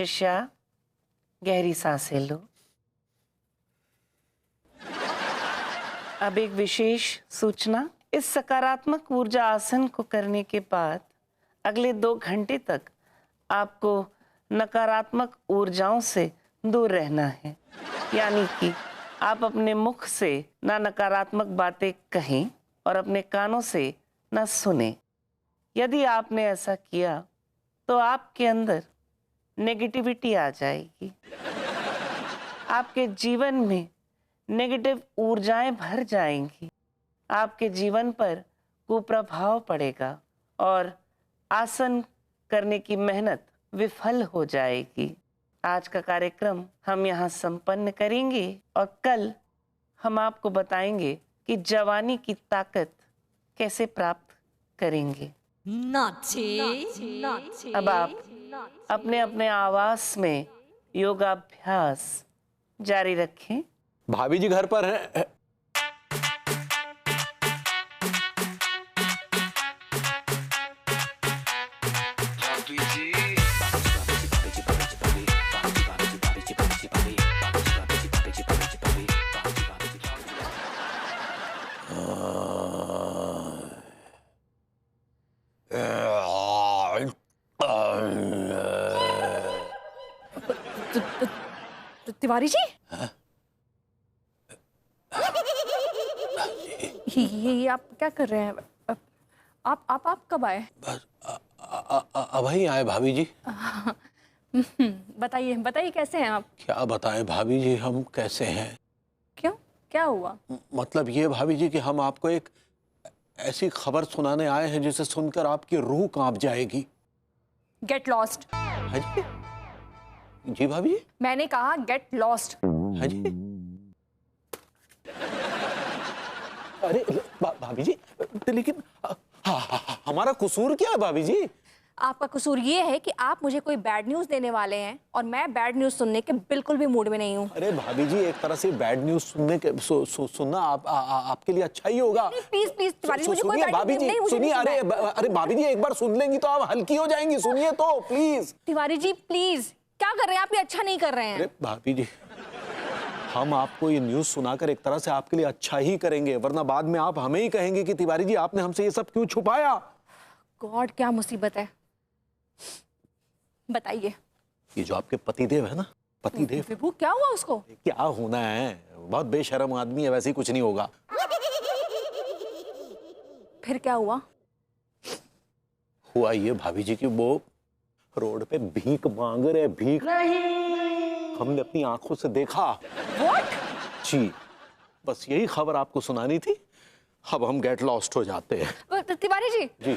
शिष्या, गहरी सांसें लो। अब एक विशेष सूचना, इस सकारात्मक ऊर्जा आसन को करने के बाद अगले 2 घंटे तक आपको नकारात्मक ऊर्जाओं से दूर रहना है। यानी कि आप अपने मुख से ना नकारात्मक बातें कहें और अपने कानों से ना सुने। यदि आपने ऐसा किया तो आपके अंदर नेगेटिविटी आ जाएगी, आपके जीवन में नेगेटिव ऊर्जाएं भर जाएंगी, आपके जीवन पर कुप्रभाव पड़ेगा और आसन करने की मेहनत विफल हो जाएगी। आज का कार्यक्रम हम यहाँ संपन्न करेंगे और कल हम आपको बताएंगे कि जवानी की ताकत कैसे प्राप्त करेंगे। अब आप अपने अपने आवास में योगाभ्यास जारी रखें। भाभी जी घर पर है। तिवारी जी, ये आप क्या कर रहे हैं? आप कब आए? बस अब ही आए भाभी जी। बताइए बताइए, कैसे हैं आप? क्या बताएं भाभी जी, हम कैसे हैं? क्यों, क्या हुआ? मतलब ये भाभी जी कि हम आपको एक ऐसी खबर सुनाने आए हैं जिसे सुनकर आपकी रूह कांप जाएगी। Get lost. हाँ जी? जी भाभी जी? मैंने कहा गेट लॉस्ट। हाँ जी? अरे भाभी जी, लेकिन हमारा कसूर क्या है भाभी जी? आपका कसूर ये है कि आप मुझे कोई बैड न्यूज देने वाले हैं और मैं बैड न्यूज सुनने के बिल्कुल भी मूड में नहीं हूँ। अरे भाभी जी, एक तरह से बैड न्यूज सुनने के सुनना आपके लिए अच्छा ही होगा। प्लीज प्लीज तिवारी, मुझे कोई बैड भाभी न्यूज़ जी नहीं, मुझे सुनिए। नहीं सुनना अरे भाभी जी, एक बार सुन लेंगी तो आप हल्की हो जाएंगी। सुनिए तो प्लीज। तिवारी जी प्लीज, क्या कर रहे हैं आप? ये अच्छा नहीं कर रहे हैं। अरे भाभी जी, हम आपको ये न्यूज सुनाकर एक तरह से आपके लिए अच्छा ही करेंगे, वरना बाद में आप हमें ही कहेंगे कि तिवारी जी आपने हमसे ये सब क्यों छुपाया। गॉड, क्या मुसीबत है, बताइए। ये जो आपके पतिदेव है ना, पतिदेव, विभू, क्या हुआ उसको? क्या होना है, बहुत बेशर्म आदमी है, वैसे ही कुछ नहीं होगा। फिर क्या हुआ? हुआ ये भाभी जी कि वो रोड पे भीख मांग रहे, भीख। हमने अपनी आंखों से देखा। What? जी, बस यही खबर आपको सुनानी थी। अब हम गेट लॉस्ट हो जाते हैं। तिवारी जी, जी,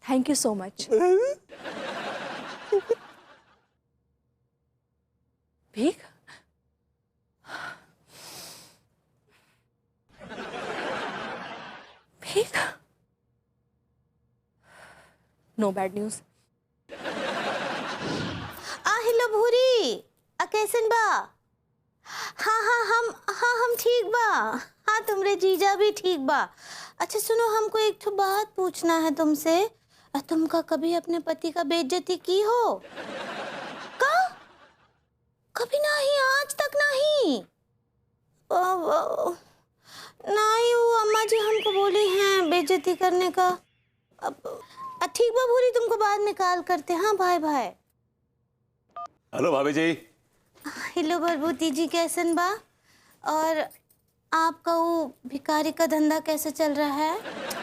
थैंक यू सो मच। भीख? भीख? No bad news. हेलो भूरी, कैसन बा? हम ठीक बा। हाँ, तुमरे जीजा भी ठीक बा। अच्छा सुनो, हमको एक तो बात पूछना है तुमसे। तुमका कभी अपने पति का बेइज्जती की हो? का? कभी नहीं, आज तक नहीं। नहीं, वो अम्मा जी हमको बोली हैं बेइज्जती करने का। ठीक बा भूरी, तुमको बाद में कॉल करते। हाँ बाय बाय। हेलो भाभी जी। हेलो बरबूती जी, कैसन बा? और आपका वो भिखारी का धंधा कैसे चल रहा है?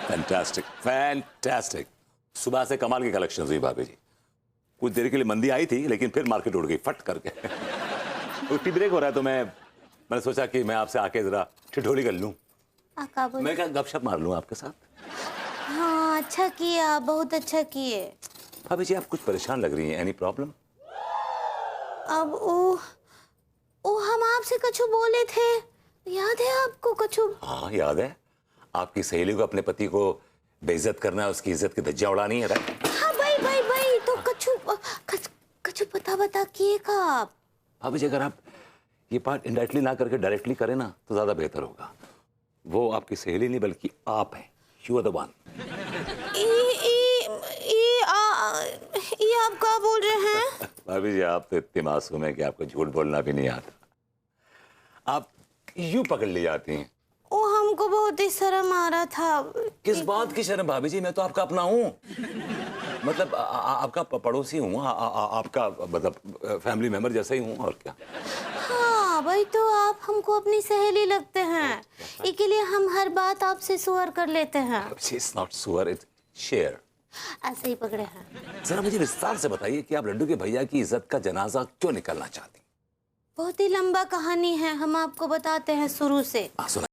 Fantastic fantastic. सुबह से कमाल की कलेक्शन हुई भाभी जी। कुछ देर के लिए मंदी आई थी, लेकिन फिर मार्केट उड़ गई फट करके। तो टी ब्रेक हो रहा है तो मैंने सोचा कि मैं आपसे आके जरा ठिठोली कर लूं। मैं क्या गपशप मार लूं आपके साथ। हाँ, अच्छा किया, बहुत अच्छा किए। भाभी जी, आप कुछ परेशान लग रही हैं। Any problem? अब ओ हम आपसे कछु बोले थे, याद है आपको कछु? हाँ याद है। आपकी सहेली को अपने पति को बेइज्जत करना है, उसकी इज्जत की धज्जियां उड़ानी है। हाँ भाई तो कछु बता किए का आप? भाभी जी, अगर आप ये बात इनडायरेक्टली ना करके डायरेक्टली करें ना तो ज्यादा बेहतर होगा। वो आपकी सहेली नहीं बल्कि आप हैं। You are the one. ये आप क्या बोल रहे हैं? भाभी जी आप तो इतनी मासूम है कि आपको झूठ बोलना भी नहीं आता। आप यूं पकड़ ली जाती हैं। वो हमको बहुत ही शर्म आ रहा था। किस बात की शर्म भाभी जी, मैं तो आपका अपना हूँ। मतलब आपका पड़ोसी हूँ, आपका मतलब फैमिली मेंबर जैसा ही हूँ, और क्या। हाँ भाई, तो आप हमको अपनी सहेली लगते हैं, इसके लिए हम हर बात आपसे शेयर कर लेते हैं। It's not सुअर, it's शेयर। ऐसे ही पकड़े हैं। जरा मुझे विस्तार से बताइए कि आप लड्डू के भैया की इज्जत का जनाजा क्यों निकालना चाहती? बहुत ही लंबा कहानी है, हम आपको बताते हैं शुरू से। सुना।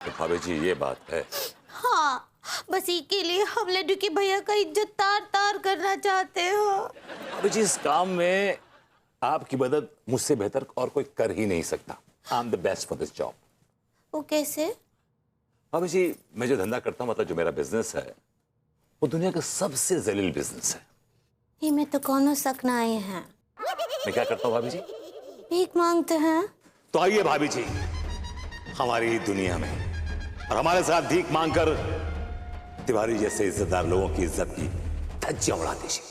भाभी जी ये बात है। हाँ, बस इसके लिए हम लड्डू के भैया का इज्जत तार तार करना चाहते हो। भाभी जी इस काम में आपकी मदद मुझसे बेहतर और कोई कर ही नहीं सकता। I am the best for this job. वो कैसे? भाभी जी मैं जो धंधा करता हूँ, मतलब जो मेरा बिजनेस है, वो दुनिया का सबसे जलील बिजनेस है। इनमें तो कोनो शक ना आए हैं। मैं क्या करता हूँ भाभी जी? भीख मांगते हैं। तो आइए भाभी जी हमारी दुनिया में, और हमारे साथ भीख मांगकर तिवारी जैसे इज्जतदार लोगों की इज्जत की धज्जियां उड़ा दीजिए।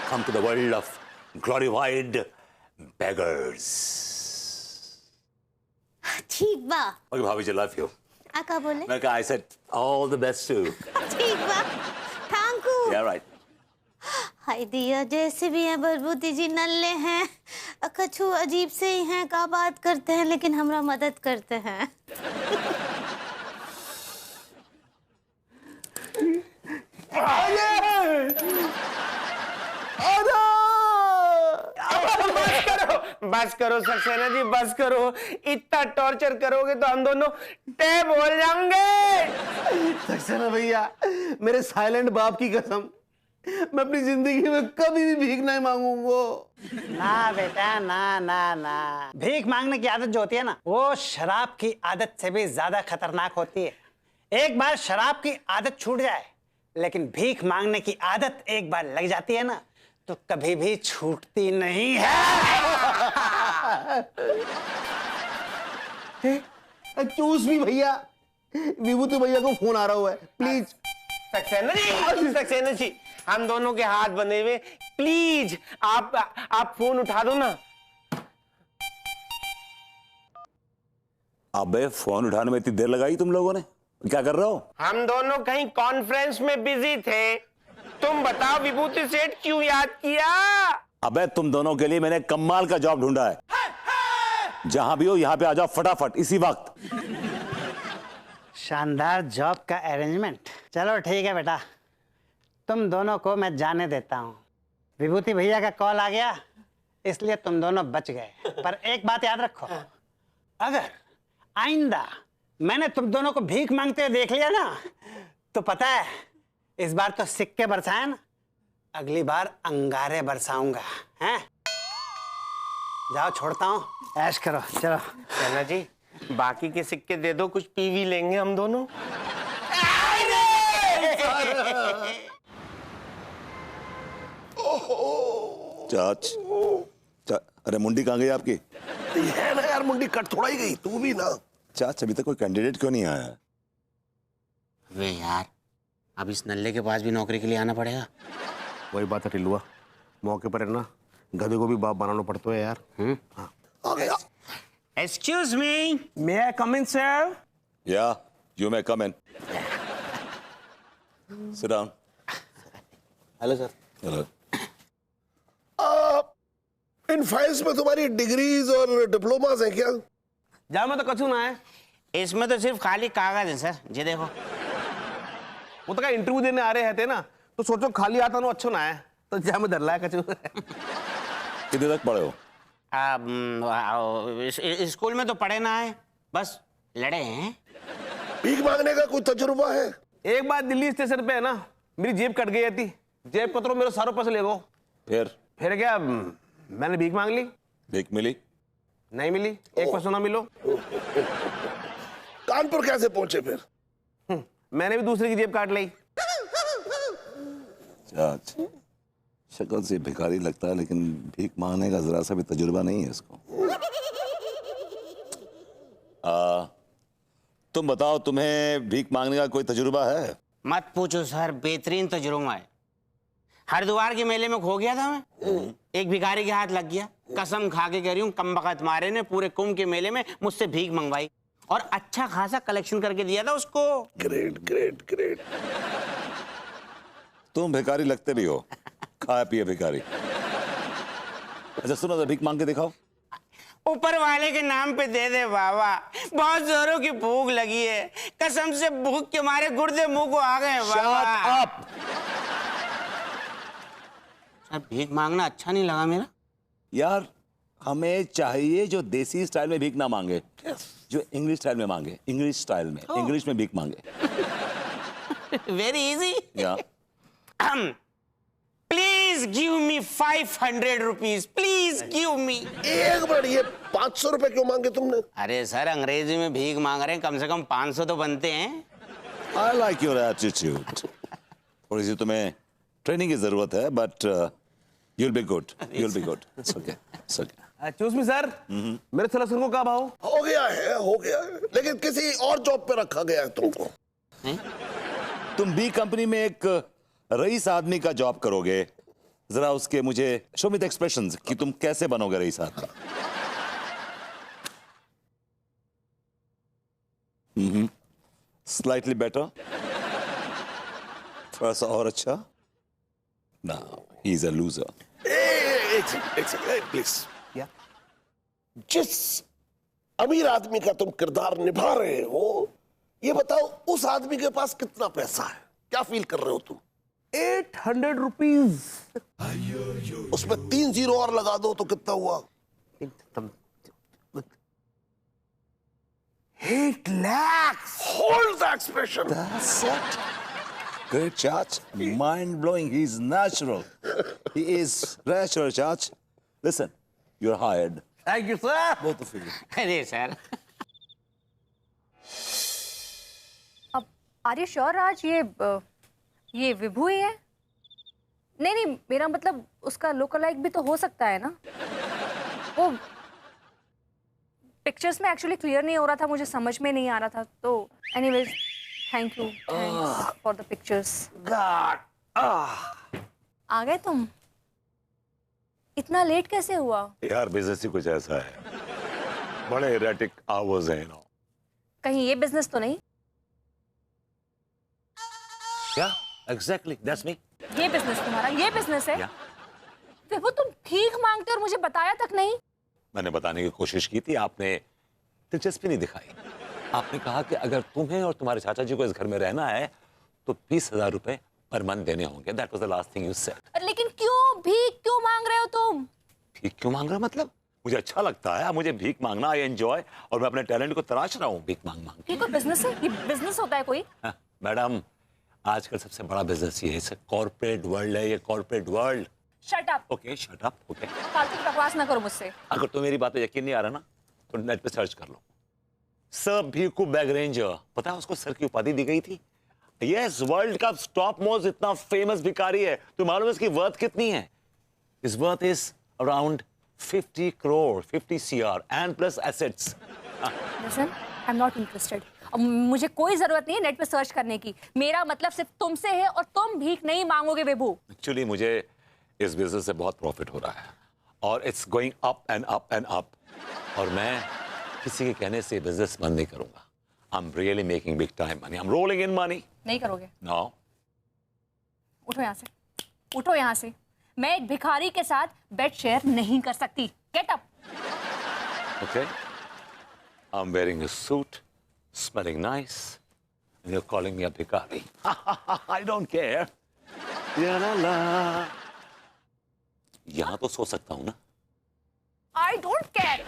Come to the world of glorified beggars. ठीक बा। ओके भाभी जी लव यू। आका बोले? मैं कहा I said all the best too. ठीक बा, थैंक यू। Yeah right. हाय दिया, जैसे भी हैं बरबूती जी नल्ले हैं, कछु अजीब से ही हैं, का बात करते हैं लेकिन हमरा मदद करते हैं। बस करो सक्सेना जी, बस करो। इतना टॉर्चर करोगे तो हम दोनों टैब हो जाएंगे। सक्सेना भैया, मेरे साइलेंट बाप की कसम, मैं अपनी जिंदगी में कभी भी भीख नहीं मांगूंगा। ना बेटा, ना ना ना, भीख मांगने की आदत जो होती है ना, वो शराब की आदत से भी ज्यादा खतरनाक होती है। एक बार शराब की आदत छूट जाए, लेकिन भीख मांगने की आदत एक बार लग जाती है ना, तो कभी भी छूटती नहीं है। चूस भी भैया, विभूति भैया को फोन आ रहा हुआ है, प्लीज। सक्सेना जी हम दोनों के हाथ बंधे हुए, प्लीज आप फोन उठा दो ना। अबे फोन उठाने में इतनी देर लगाई तुम लोगों ने, क्या कर रहे हो? हम दोनों कहीं कॉन्फ्रेंस में बिजी थे। तुम बताओ विभूति सेठ क्यों याद किया? अबे तुम दोनों के लिए मैंने कमाल का जॉब ढूंढा है। जहां भी हो यहां पे आ जाओ फटाफट इसी वक्त। शानदार जॉब का अरेंजमेंट। चलो ठीक है बेटा, तुम दोनों को मैं जाने देता हूँ। विभूति भैया का कॉल आ गया, इसलिए तुम दोनों बच गए। पर एक बात याद रखो, अगर आइंदा मैंने तुम दोनों को भीख मांगते हुए देख लिया ना, तो पता है इस बार तो सिक्के बरसाए ना, अगली बार अंगारे बरसाऊंगा। हैं? जाओ छोड़ता हूँ, ऐश करो। चलो सक्सेना जी बाकी के सिक्के दे दो, कुछ पी भी लेंगे हम दोनों। अरे मुंडी कहाँ गई आपकी? है ना यार, मुंडी कट थोड़ा ही गई, तू भी ना। चाच अभी तक कोई कैंडिडेट क्यों नहीं आया? वे यार, अब इस नल्ले के पास भी नौकरी के लिए आना पड़ेगा। वही बात है टिल्लुआ, मौके पर है ना, गधे को भी बाप बनाना पड़ता है यार। हाँ। आ गया। एक्सक्यूज मी, मे आई कम इन सर? या you may come in. Sit down. Hello sir. Hello. In files में तुम्हारी डिग्रीज और डिप्लोमास हैं क्या? जा मैं तो कछु ना है। इसमें तो सिर्फ खाली कागज है सर, ये देखो। वो तो क्या इंटरव्यू देने आ रहे थे ना, तो सोचो खाली आता ना अच्छो ना है, तो जा मैं धरला कछु। कितने तक पढ़े हो? स्कूल में तो पढ़े ना है, बस लड़े हैं। भीख मांगने का कोई तजुर्बा है? एक बार दिल्ली स्टेशन पे है ना, मेरी जेब कट गई थी, जेब कतरो मेरे सारों पैसे ले गो। फिर क्या, मैंने भीख मांग ली, भीख मिली? नहीं मिली, एक पैसा ना मिलो। कानपुर कैसे पहुंचे फिर? मैंने भी दूसरे की जेब काट ली। चाच शक्ल से भिखारी लगता है, लेकिन भीख मांगने का जरा सा भी तजुर्बा नहीं है इसको। तुम बताओ, तुम्हें भीख मांगने का कोई तजुर्बा है? मत पूछो सर, बेहतरीन तजुर्बा है। हरिद्वार के मेले में खो गया था मैं, एक भिखारी के हाथ लग गया। कसम खा के कह रही हूँ, कमबख्त मारे ने पूरे कुंभ के मेले में मुझसे भीख मंगवाई और अच्छा खासा कलेक्शन करके दिया था उसको। Great great great. तुम भिखारी लगते भी हो, खाया पिए भिखारी। अच्छा सुनो, तो भीख मांग के दिखाओ। ऊपर वाले के नाम पे दे दे बाबा, बहुत जोरों की भूख लगी है। कसम से भूख के मारे गुर्दे मुंह को आ गए बाबा। सर भीख मांगना अच्छा नहीं लगा मेरा। यार हमें चाहिए जो देसी स्टाइल में भीख ना मांगे, जो इंग्लिश स्टाइल में मांगे। इंग्लिश स्टाइल में, इंग्लिश में भीख मांगे। Very easy. या please give me 500 rupees, please give me. एक मिनट, ये 500 रुपए क्यों मांगे तुमने? अरे सर अंग्रेजी में भीख मांग रहे हैं, कम से कम 500 तो बनते हैं। I like your attitude. थोड़ी सी तुम्हें ट्रेनिंग की जरूरत है, but you'll be good. You'll be good. It's okay. It's okay. Excuse me sir, मेरे सिलेक्शन को क्या भाव? हो गया है, लेकिन किसी और जॉब पे रखा गया है तुमको। तुम बी कंपनी में एक रईस आदमी का जॉब करोगे। जरा उसके मुझे शो मी द एक्सप्रेशंस कि तुम कैसे बनोगे रईस आदमी। स्लाइटली बेटर, थोड़ा सा और अच्छा। Now he is a loser. एक सेकंड प्लीज। जिस अमीर आदमी का तुम किरदार निभा रहे हो, ये बताओ उस आदमी के पास कितना पैसा है? क्या फील कर रहे हो तुम? 800 रुपीज। उसमें 3 जीरो और लगा दो तो कितना हुआ? 8 lakhs. Hold the expression. That's it. Great, Chach. Mind blowing. He's natural. He is natural, Chach. Listen, you're hired. Thank you, sir. Both of you. अरे सर अब आर यू श्योर राज, ये विभू ही है? नहीं नहीं, मेरा मतलब उसका लोकलाइक भी तो हो सकता है ना। वो पिक्चर्स में एक्चुअली क्लियर नहीं हो रहा था, मुझे समझ में नहीं आ रहा था। तो anyways thank you for the pictures. आ गए तुम? इतना लेट कैसे हुआ? यार बिजनेस ही कुछ ऐसा है, बड़े एरेटिक आवर्स हैं ना। कहीं ये बिजनेस तो नहीं? क्या? Exactly, that's me. ये बिजनेस तुम्हारा, ये बिजनेस है? विभू तुम भीख मांगते और मुझे बताया तक नहीं। मैंने बताने की कोशिश की थी, आपने दिलचस्पी नहीं दिखाई। आपने कहा कि अगर तुम्हें और तुम्हारे चाचा जी को इस घर में रहना है तो 20,000 रुपए पर मंथ देने होंगे। That was the last thing you said. लेकिन क्यों भीख क्यों मांग रहे हो तुम? भीख क्यों मांग रहा मतलब? मुझे अच्छा लगता है, मुझे भीख मांगना, आई एंजॉय, और मैं अपने टैलेंट को तराश रहा हूँ भीख मांग मांग। ये कोई बिजनेस है? ये बिजनेस होता है कोई? मैडम, आजकल सबसे बड़ा बिजनेस ये है, कॉर्पोरेट वर्ल्ड है ये, corporate world. Shut up. Okay, shut up. Okay, फालतू की बकवास ना करो मुझसे। अगर तो मेरी बात पे यकीन नहीं आ रहा ना, तो नेट पे सर्च कर लो। सर भीखू बैग रेंजर, पता है उसको सर की उपाधि दी गई थी। यस, वर्ल्ड का टॉप मोस्ट इतना फेमस भिखारी है। तो मालूम है इसकी वर्थ कितनी है? इस worth is around 50 crore, 50 CR and plus assets. Listen, I am not interested. अब मुझे कोई जरूरत नहीं है नेट पे सर्च करने की। मेरा मतलब सिर्फ तुमसे है और तुम भीख नहीं मांगोगे विभू। एक्चुअली मुझे इस बिजनेस से बहुत प्रॉफिट हो रहा है और it's going up and up and up, और मैं किसी के कहने से बिजनेस बंद नहीं करूंगा। I'm really making big time money. I'm rolling in money. नहीं करोगे? No. उठो यहाँ से, उठो यहाँ से। मैं एक भिखारी के साथ बेड शेयर नहीं कर सकती। Get up. Okay. I'm wearing a suit, smelling nice, and you're calling me a bhikari. I don't care. Ya la la. यहाँ तो सो सकता हूँ ना? I don't care.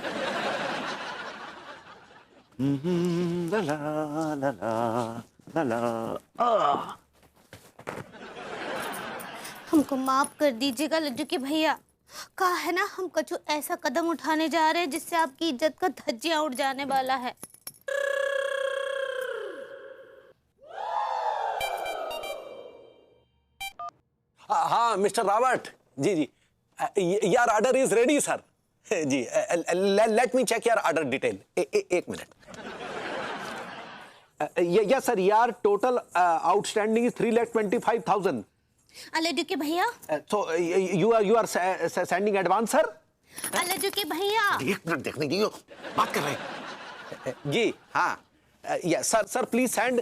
La la la la la la. हमको माफ कर दीजिएगा लड्डू के भैया। कहा है ना, हम कछु ऐसा कदम उठाने जा रहे हैं जिससे आपकी इज्जत का धज्जियां उड़ जाने वाला है। हाँ मिस्टर रॉबर्ट, जी जी यार order is ready sir ji let me check your order detail एक मिनट यस सर यार टोटल आउटस्टैंडिंग इज 3,25,000 लड्डू के भैया so you are sending advance sir लड्डू के भैया एक मिनट देखने की बात कर रहे हैं। जी हाँ yes sir please send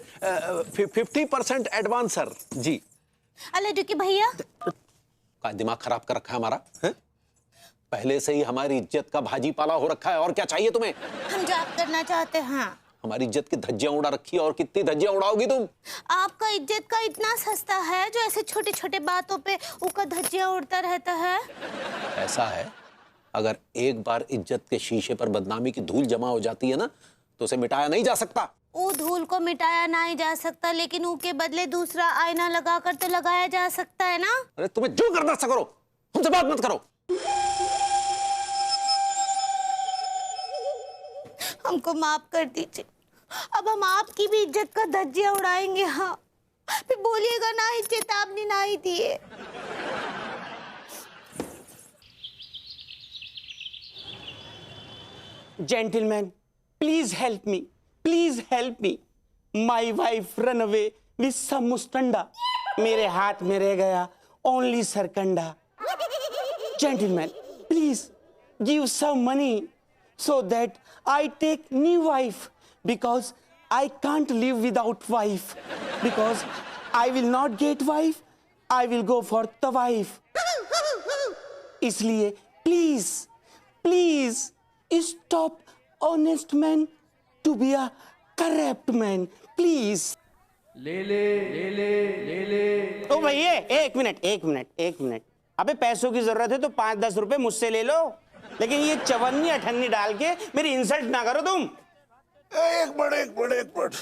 50% advance sir ji laddu के भैया का दिमाग खराब कर रखा है हमारा है? पहले से ही हमारी इज्जत का भाजी पाला हो रखा है और क्या चाहिए तुम्हें? हम जॉब करना चाहते हैं। हमारी इज्जत की धज्जियां उड़ा रखी है और कितनी धज्जियां उड़ाओगी तुम? आपका इज्जत का इतना सस्ता है जो ऐसे छोटे छोटे बातों पे उसका धज्जियां उड़ता रहता है। ऐसा है अगर एक बार इज्जत के शीशे पर बदनामी की धूल जमा हो जाती है ना तो उसे मिटाया नहीं जा सकता। वो धूल को मिटाया नहीं जा सकता लेकिन उसके बदले दूसरा आईना लगाकर तो लगाया जा सकता है ना। अरे तुम्हें जो करना सा करो हमसे बात मत करो। हमको माफ कर दीजिए अब हम आपकी भी इज्जत का धज्जियां उड़ाएंगे। हाँ फिर बोलिएगा ना इज्जत आपने नहीं दिए। Gentlemen, please help me. Please help me. My wife run away with some mustanda. मेरे हाथ में रह गया only Sarkanda. Gentlemen, please give some money so that I take new wife because I can't live without wife. Because I will not get wife, I will go for the wife. इसलिए please, please stop honest man to be a corrupt man, please. ले ओ भैया एक minute अबे पैसों की जरूरत है तो 5-10 रुपए मुझसे ले लो लेकिन ये चवन्नी अठन्नी डाल के मेरी इंसल्ट ना करो तुम। एक मिनट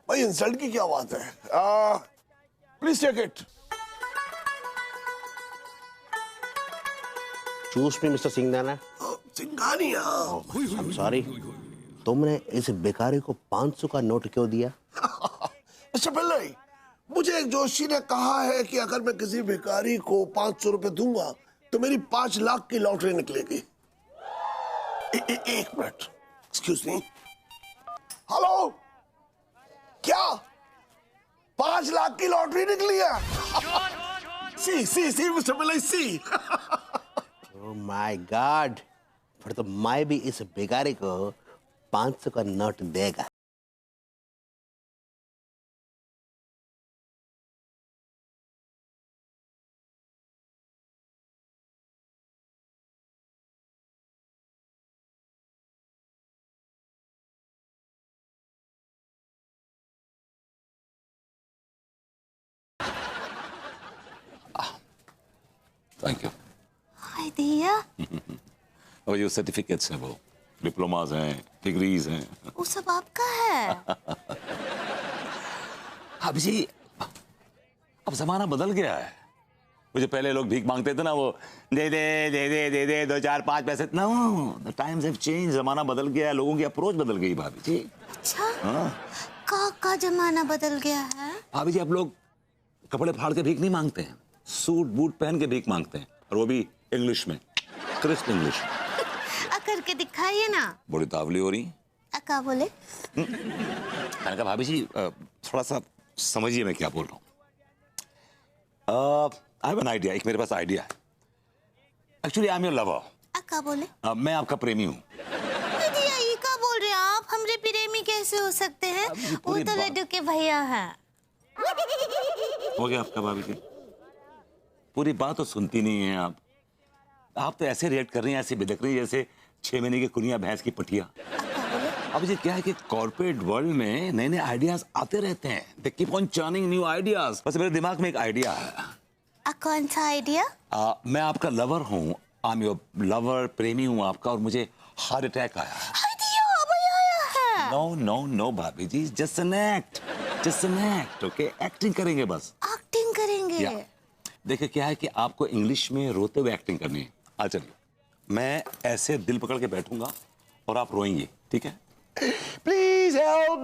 भाई इंसल्ट की क्या बात है? Please take it. Choose me mister Singhana. Singhania I am sorry तुमने इस भिखारी को 500 का नोट क्यों दिया? अच्छा पहले मुझे एक जोशी ने कहा है कि अगर मैं किसी भिखारी को 500 रुपए दूंगा तो मेरी 5 लाख की लॉटरी निकलेगी। एक मिनट एक्सक्यूज मी। हेलो क्या 5 लाख की लॉटरी निकली है? See mister Pillai see. Oh my God फिर तो मैं भी इस भिखारी को 500 का नोट देगा। Thank you. हाय दिया और ये सर्टिफिकेट्स हैं वो डिप्लोमास हैं डिग्रीज हैं। वो सब आपका है। अभी जी अब जमाना बदल गया है। मुझे पहले लोग भीख मांगते थे ना वो दे दे 2 4 5 पैसे। Know the times have change. जमाना बदल गया है लोगों की अप्रोच बदल गई भाभी जी। अच्छा हाँ का जमाना बदल गया है। भाभी जी अब लोग कपड़े फाड़ के भीख नहीं मांगते हैं सूट बूट पहन के भीख मांगते हैं और वो भी इंग्लिश में क्रिस्प इंग्लिश। करके दिखाइए ना। बड़ी तावली हो रही। क्या बोले? मैंने कहा भाभी जी थोड़ा सा समझिए मैं क्या बोल रहा हूँ। I have an idea. एक मेरे पास आइडिया है। Actually I am your lover. क्या बोले? मैं आपका प्रेमी हूँ। ये क्या बोल रहे हैं आप? हमरे प्रेमी कैसे हो सकते हैं? वो तो लड्डू के भैया हैं। हो गया आपका भाभी जी। पूरी बात तो सुनती नहीं है आप तो ऐसे रिएक्ट कर रही हैं ऐसे बिदक रही है जैसे 6 महीने की कुनिया भैंस की पटिया। अब ये क्या है कि कॉर्पोरेट वर्ल्ड में नए नए आइडियाज आते रहते हैं। They keep on churning new ideas. बस मेरे दिमाग में एक आइडिया है। कौन सा आइडिया? मैं आपका लवर हूँ। आई एम योर लवर प्रेमी हूँ आपका और मुझे हार्ट अटैक आया है। नो भाभी जी just an act okay. Acting करेंगे बस। एक्टिंग करेंगे? देखिए क्या है कि आपको इंग्लिश में रोते हुए एक्टिंग करनी है। आ चलिए मैं ऐसे दिल पकड़ के बैठूंगा और आप रोएंगे ठीक है? Please help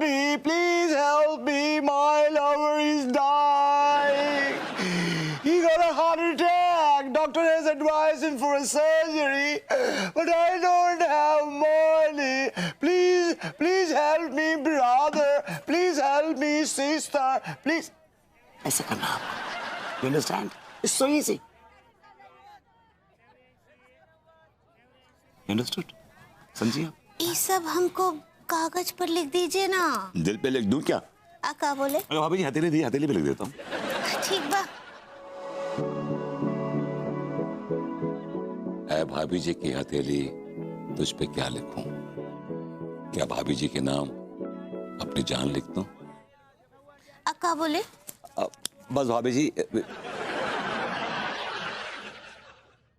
me my lover is dying he got a heart attack doctor has advised him for a surgery, but I don't have money. Please help me, brother. Please help me, sister. Please. ऐसे करना आपको। You understand? It's so easy. You understood? समझिए आप? ये सब हमको कागज पर लिख दीजिए ना। दिल पे लिख दूं क्या? का बोले? अरे भाभी जी हथेली दी, हथेली पे लिख देता हूँ। ठीक बा। ऐ भाभी जी की हथेली तुझ पे क्या लिखूं? क्या भाभी जी के नाम अपनी जान लिख दूं? का बोले? बस भाभी जी